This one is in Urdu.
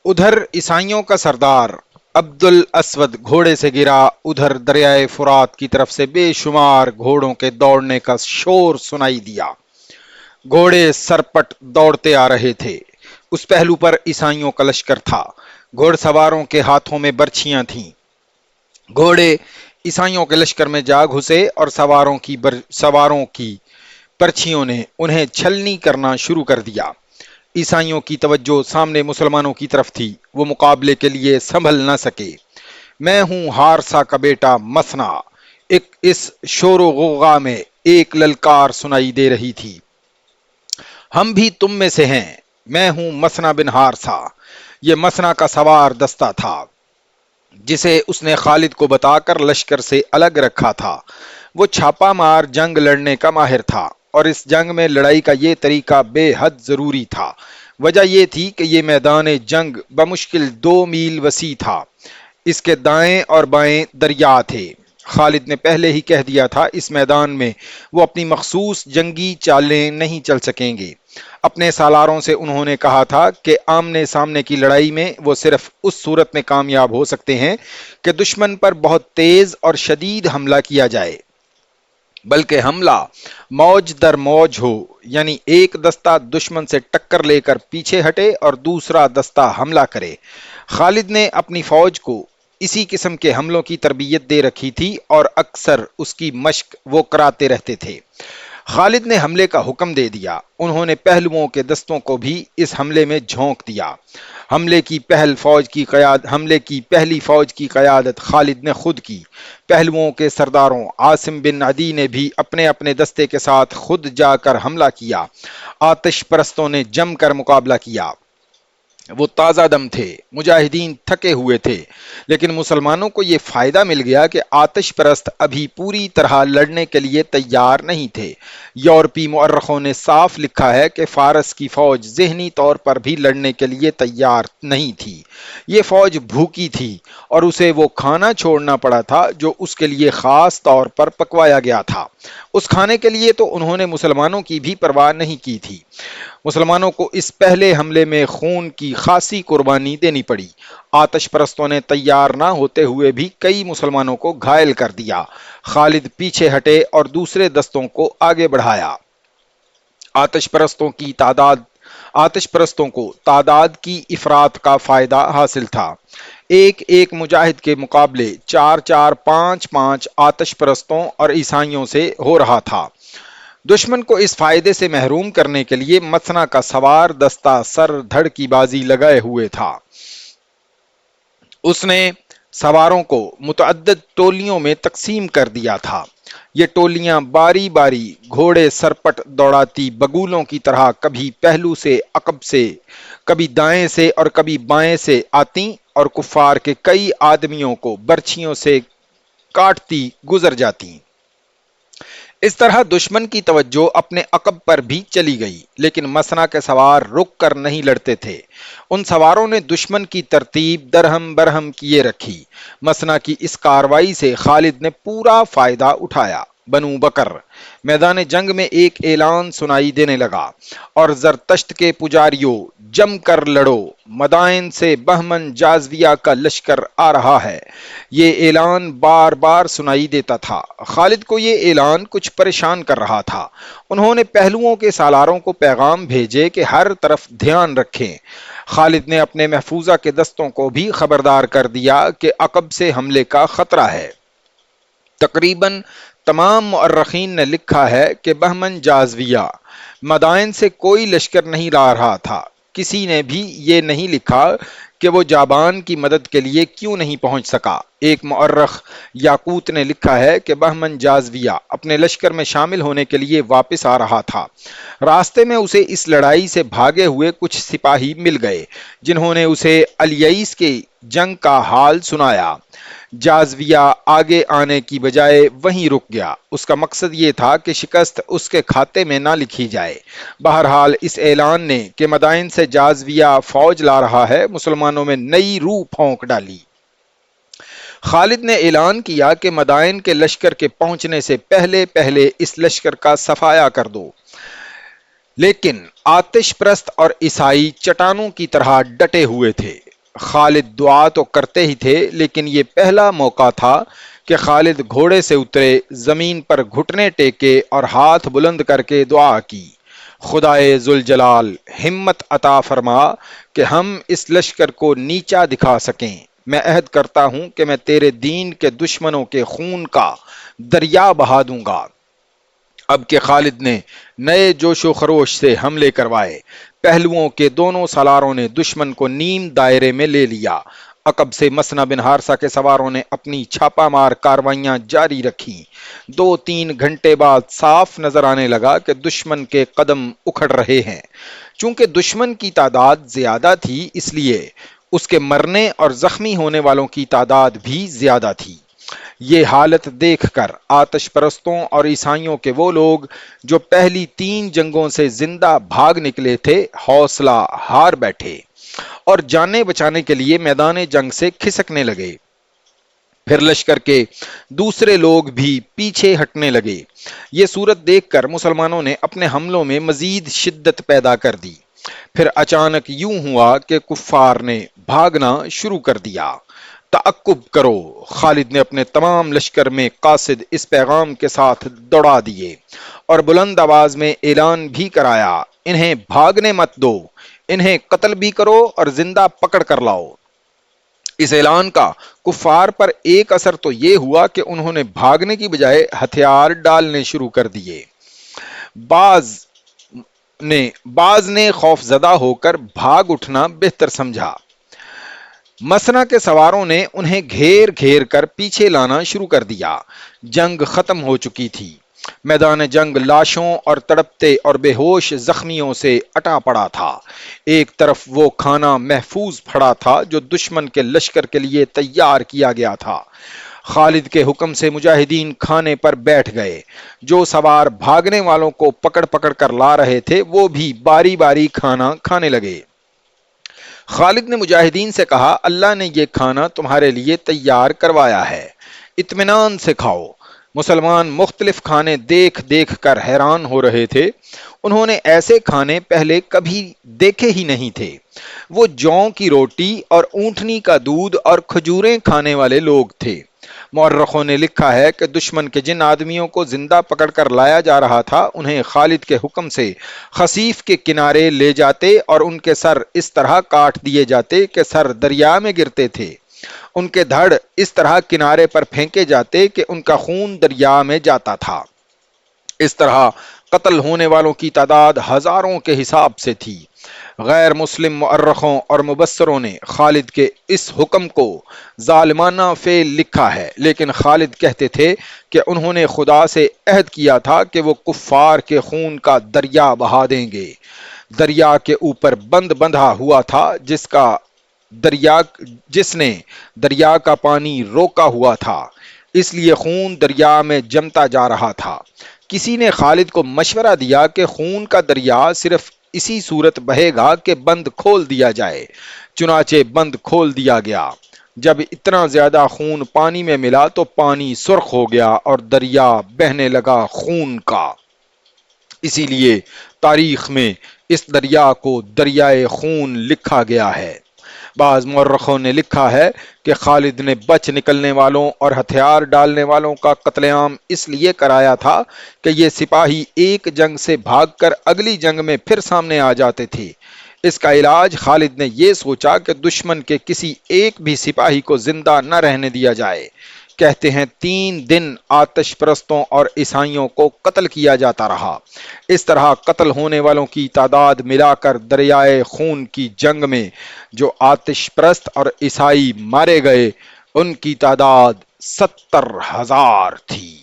ادھر عیسائیوں کا سردار عبد الاسود گھوڑے سے گرا، ادھر دریائے فرات کی طرف سے بے شمار گھوڑوں کے دوڑنے کا شور سنائی دیا۔ گھوڑے سرپٹ دوڑتے آ رہے تھے۔ اس پہلو پر عیسائیوں کا لشکر تھا، گھوڑ سواروں کے ہاتھوں میں برچھیاں تھیں۔ گھوڑے عیسائیوں کے لشکر میں جا گھسے اور سواروں کی برچھیوں نے انہیں چھلنی کرنا شروع کر دیا۔ عیسائیوں کی توجہ سامنے مسلمانوں کی طرف تھی، وہ مقابلے کے لیے سنبھل نہ سکے۔ میں ہوں ہارسا کا بیٹا مسنا، اس شور و غوغا میں ایک للکار سنائی دے رہی تھی۔ ہم بھی تم میں سے ہیں، میں ہوں مسنا بن ہارسا۔ یہ مسنا کا سوار دستہ تھا جسے اس نے خالد کو بتا کر لشکر سے الگ رکھا تھا۔ وہ چھاپا مار جنگ لڑنے کا ماہر تھا اور اس جنگ میں لڑائی کا یہ طریقہ بے حد ضروری تھا۔ وجہ یہ تھی کہ یہ میدان جنگ بمشکل 2 میل وسیع تھا، اس کے دائیں اور بائیں دریا تھے۔ خالد نے پہلے ہی کہہ دیا تھا اس میدان میں وہ اپنی مخصوص جنگی چالیں نہیں چل سکیں گے۔ اپنے سالاروں سے انہوں نے کہا تھا کہ آمنے سامنے کی لڑائی میں وہ صرف اس صورت میں کامیاب ہو سکتے ہیں کہ دشمن پر بہت تیز اور شدید حملہ کیا جائے، بلکہ حملہ موج در موج ہو، یعنی ایک دستہ دشمن سے ٹکر لے کر پیچھے ہٹے اور دوسرا دستہ حملہ کرے۔ خالد نے اپنی فوج کو اسی قسم کے حملوں کی تربیت دے رکھی تھی اور اکثر اس کی مشق وہ کراتے رہتے تھے۔ خالد نے حملے کا حکم دے دیا، انہوں نے پہلوؤں کے دستوں کو بھی اس حملے میں جھونک دیا۔ حملے کی پہلی فوج کی قیادت خالد نے خود کی۔ پہلوؤں کے سرداروں عاصم بن عدی نے بھی اپنے اپنے دستے کے ساتھ خود جا کر حملہ کیا۔ آتش پرستوں نے جم کر مقابلہ کیا۔ وہ تازہ دم تھے، مجاہدین تھکے ہوئے تھے، لیکن مسلمانوں کو یہ فائدہ مل گیا کہ آتش پرست ابھی پوری طرح لڑنے کے لیے تیار نہیں تھے۔ یورپی مورخوں نے صاف لکھا ہے کہ فارس کی فوج ذہنی طور پر بھی لڑنے کے لیے تیار نہیں تھی۔ یہ فوج بھوکی تھی اور اسے وہ کھانا چھوڑنا پڑا تھا جو اس کے لیے خاص طور پر پکوایا گیا تھا۔ اس کھانے کے لیے تو انہوں نے مسلمانوں کی بھی پرواہ نہیں کی تھی۔ مسلمانوں کو اس پہلے حملے میں خون کی خاصی قربانی دینی پڑی۔ آتش پرستوں نے تیار نہ ہوتے ہوئے بھی کئی مسلمانوں کو گھائل کر دیا۔ خالد پیچھے ہٹے اور دوسرے دستوں کو آگے بڑھایا۔ آتش پرستوں کو تعداد کی افراط کا فائدہ حاصل تھا۔ ایک ایک مجاہد کے مقابلے 4-4 5-5 آتش پرستوں اور عیسائیوں سے ہو رہا تھا۔ دشمن کو اس فائدے سے محروم کرنے کے لیے مسنا کا سوار دستہ سر دھڑ کی بازی لگائے ہوئے تھا۔ اس نے سواروں کو متعدد ٹولیوں میں تقسیم کر دیا تھا۔ یہ ٹولیاں باری باری گھوڑے سرپٹ دوڑاتی بگولوں کی طرح کبھی پہلو سے عقب سے، کبھی دائیں سے اور کبھی بائیں سے آتی اور کفار کے کئی آدمیوں کو برچھیوں سے کاٹتی گزر جاتی۔ اس طرح دشمن کی توجہ اپنے عقب پر بھی چلی گئی، لیکن مسنا کے سوار رک کر نہیں لڑتے تھے۔ ان سواروں نے دشمن کی ترتیب درہم برہم کیے رکھی۔ مسنا کی اس کاروائی سے خالد نے پورا فائدہ اٹھایا۔ بنو بکر میدان جنگ میں ایک اعلان سنائی دینے لگا، اور زرتشت کے پجاریوں جم کر لڑو، مدائن سے بہمن جازویہ کا لشکر آ رہا ہے۔ یہ اعلان بار بار سنائی دیتا تھا۔ خالد کو یہ اعلان کچھ پریشان کر رہا تھا۔ انہوں نے پہلوؤں کے سالاروں کو پیغام بھیجے کہ ہر طرف دھیان رکھیں۔ خالد نے اپنے محفوظہ کے دستوں کو بھی خبردار کر دیا کہ عقب سے حملے کا خطرہ ہے۔ تقریباً تمام مؤرخین نے لکھا ہے کہ بہمن جازویہ مدائن سے کوئی لشکر نہیں لا رہا تھا۔ کسی نے بھی یہ نہیں لکھا کہ وہ جابان کی مدد کے لیے کیوں نہیں پہنچ سکا۔ ایک مؤرخ یاقوت نے لکھا ہے کہ بہمن جازویہ اپنے لشکر میں شامل ہونے کے لیے واپس آ رہا تھا۔ راستے میں اسے اس لڑائی سے بھاگے ہوئے کچھ سپاہی مل گئے، جنہوں نے اسے الیئیس کے جنگ کا حال سنایا۔ جازویہ آگے آنے کی بجائے وہیں رک گیا۔ اس کا مقصد یہ تھا کہ شکست اس کے کھاتے میں نہ لکھی جائے۔ بہرحال اس اعلان نے کہ مدائن سے جازویہ فوج لا رہا ہے، مسلمانوں میں نئی روح پھونک ڈالی۔ خالد نے اعلان کیا کہ مدائن کے لشکر کے پہنچنے سے پہلے پہلے اس لشکر کا صفایا کر دو، لیکن آتش پرست اور عیسائی چٹانوں کی طرح ڈٹے ہوئے تھے۔ خالد دعا تو کرتے ہی تھے، لیکن یہ پہلا موقع تھا کہ خالد گھوڑے سے اترے، زمین پر گھٹنے ٹیکے اور ہاتھ بلند کر کے دعا کی، خدائے ذوالجلال ہمت عطا فرما کہ ہم اس لشکر کو نیچا دکھا سکیں۔ میں عہد کرتا ہوں کہ میں تیرے دین کے دشمنوں کے خون کا دریا بہا دوں گا۔ اب کہ خالد نے نئے جوش و خروش سے حملے کروائے، پہلوؤں کے دونوں سالاروں نے دشمن کو نیم دائرے میں لے لیا۔ عقب سے مسنا بن حارثہ کے سواروں نے اپنی چھاپا مار کاروائیاں جاری رکھی۔ 2-3 گھنٹے بعد صاف نظر آنے لگا کہ دشمن کے قدم اکھڑ رہے ہیں۔ چونکہ دشمن کی تعداد زیادہ تھی، اس لیے اس کے مرنے اور زخمی ہونے والوں کی تعداد بھی زیادہ تھی۔ یہ حالت دیکھ کر آتش پرستوں اور عیسائیوں کے وہ لوگ جو پہلی 3 جنگوں سے زندہ بھاگ نکلے تھے، حوصلہ ہار بیٹھے اور جانے بچانے کے لیے میدان جنگ سے کھسکنے لگے۔ پھر لشکر کے دوسرے لوگ بھی پیچھے ہٹنے لگے۔ یہ صورت دیکھ کر مسلمانوں نے اپنے حملوں میں مزید شدت پیدا کر دی۔ پھر اچانک یوں ہوا کہ کفار نے بھاگنا شروع کر دیا۔ تعقب کرو! خالد نے اپنے تمام لشکر میں قاصد اس پیغام کے ساتھ دوڑا دیے اور بلند آواز میں اعلان بھی کرایا، انہیں بھاگنے مت دو، انہیں قتل بھی کرو اور زندہ پکڑ کر لاؤ۔ اس اعلان کا کفار پر ایک اثر تو یہ ہوا کہ انہوں نے بھاگنے کی بجائے ہتھیار ڈالنے شروع کر دیے۔ بعض نے خوف زدہ ہو کر بھاگ اٹھنا بہتر سمجھا۔ مسنا کے سواروں نے انہیں گھیر گھیر کر پیچھے لانا شروع کر دیا۔ جنگ ختم ہو چکی تھی۔ میدان جنگ لاشوں اور تڑپتے اور بے ہوش زخمیوں سے اٹا پڑا تھا۔ ایک طرف وہ کھانا محفوظ پڑا تھا جو دشمن کے لشکر کے لیے تیار کیا گیا تھا۔ خالد کے حکم سے مجاہدین کھانے پر بیٹھ گئے۔ جو سوار بھاگنے والوں کو پکڑ پکڑ کر لا رہے تھے، وہ بھی باری باری کھانا کھانے لگے۔ خالد نے مجاہدین سے کہا، اللہ نے یہ کھانا تمہارے لیے تیار کروایا ہے، اطمینان سے کھاؤ۔ مسلمان مختلف کھانے دیکھ دیکھ کر حیران ہو رہے تھے۔ انہوں نے ایسے کھانے پہلے کبھی دیکھے ہی نہیں تھے۔ وہ جوں کی روٹی اور اونٹنی کا دودھ اور کھجوریں کھانے والے لوگ تھے۔ مورخوں نے لکھا ہے کہ دشمن کے جن آدمیوں کو زندہ پکڑ کر لایا جا رہا تھا، انہیں خالد کے حکم سے خصیف کے کنارے لے جاتے اور ان کے سر اس طرح کاٹ دیے جاتے کہ سر دریا میں گرتے تھے۔ ان کے دھڑ اس طرح کنارے پر پھینکے جاتے کہ ان کا خون دریا میں جاتا تھا۔ اس طرح قتل ہونے والوں کی تعداد ہزاروں کے حساب سے تھی۔ غیر مسلم مؤرخوں اور مبصروں نے خالد کے اس حکم کو ظالمانہ فعل لکھا ہے، لیکن خالد کہتے تھے کہ انہوں نے خدا سے عہد کیا تھا کہ وہ کفار کے خون کا دریا بہا دیں گے۔ دریا کے اوپر بند بندھا ہوا تھا جس نے دریا کا پانی روکا ہوا تھا، اس لیے خون دریا میں جمتا جا رہا تھا۔ کسی نے خالد کو مشورہ دیا کہ خون کا دریا صرف اسی صورت بہے گا کہ بند کھول دیا جائے۔ چنانچہ بند کھول دیا گیا۔ جب اتنا زیادہ خون پانی میں ملا تو پانی سرخ ہو گیا اور دریا بہنے لگا خون کا۔ اسی لیے تاریخ میں اس دریا کو دریائے خون لکھا گیا ہے۔ بعض مورخوں نے لکھا ہے کہ خالد نے بچ نکلنے والوں اور ہتھیار ڈالنے والوں کا قتل عام اس لیے کرایا تھا کہ یہ سپاہی ایک جنگ سے بھاگ کر اگلی جنگ میں پھر سامنے آ جاتے تھے۔ اس کا علاج خالد نے یہ سوچا کہ دشمن کے کسی ایک بھی سپاہی کو زندہ نہ رہنے دیا جائے۔ کہتے ہیں 3 دن آتش پرستوں اور عیسائیوں کو قتل کیا جاتا رہا۔ اس طرح قتل ہونے والوں کی تعداد ملا کر دریائے خون کی جنگ میں جو آتش پرست اور عیسائی مارے گئے، ان کی تعداد 70,000 تھی۔